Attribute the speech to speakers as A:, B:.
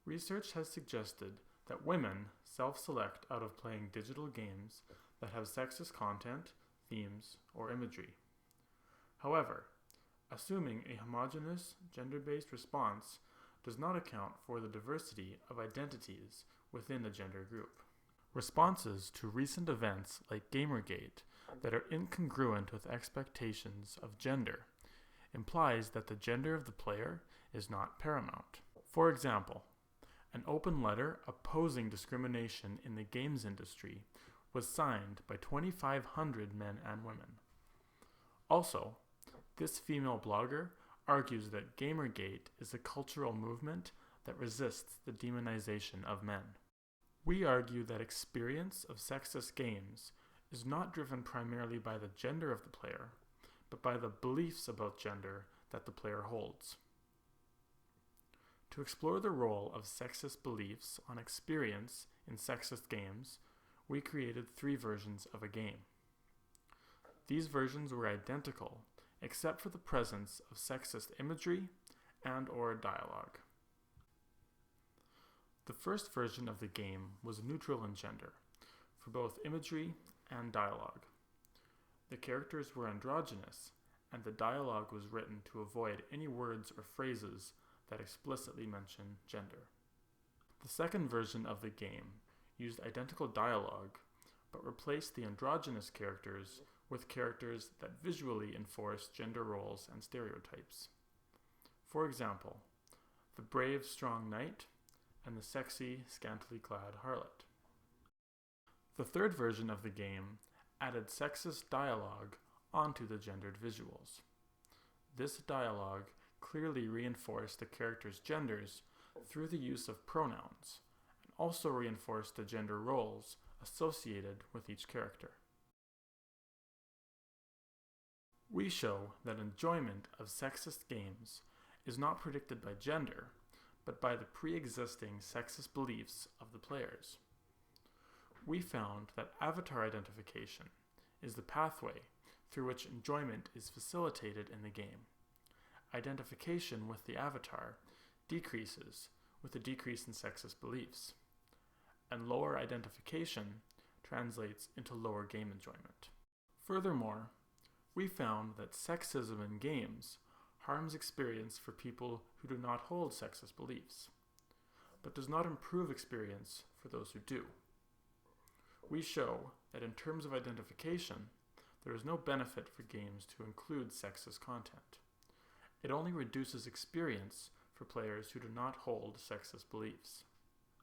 A: Research has suggested that women self-select out of playing digital games that have sexist content, themes, or imagery. However, assuming a homogeneous, gender-based response does not account for the diversity of identities within the gender group. Responses to recent events like Gamergate that are incongruent with expectations of gender implies that the gender of the player is not paramount. For example, an open letter opposing discrimination in the games industry was signed by 2,500 men and women. Also, this female blogger argues that Gamergate is a cultural movement that resists the demonization of men. We argue that experience of sexist games is not driven primarily by the gender of the player, but by the beliefs about gender that the player holds. To explore the role of sexist beliefs on experience in sexist games, we created 3 versions of a game. These versions were identical, except for the presence of sexist imagery and/or dialogue. The first version of the game was neutral in gender, for both imagery and dialogue. The characters were androgynous, and the dialogue was written to avoid any words or phrases that explicitly mention gender. The second version of the game used identical dialogue, but replaced the androgynous characters with characters that visually enforce gender roles and stereotypes. For example, the brave, strong knight and the sexy, scantily clad harlot. The third version of the game added sexist dialogue onto the gendered visuals. This dialogue clearly reinforced the characters' genders through the use of pronouns, and also reinforced the gender roles associated with each character. We show that enjoyment of sexist games is not predicted by gender, but by the pre-existing sexist beliefs of the players. We found that avatar identification is the pathway through which enjoyment is facilitated in the game. Identification with the avatar decreases with a decrease in sexist beliefs, and lower identification translates into lower game enjoyment. Furthermore, we found that sexism in games harms experience for people who do not hold sexist beliefs, but does not improve experience for those who do. We show that in terms of identification, there is no benefit for games to include sexist content. It only reduces experience for players who do not hold sexist beliefs.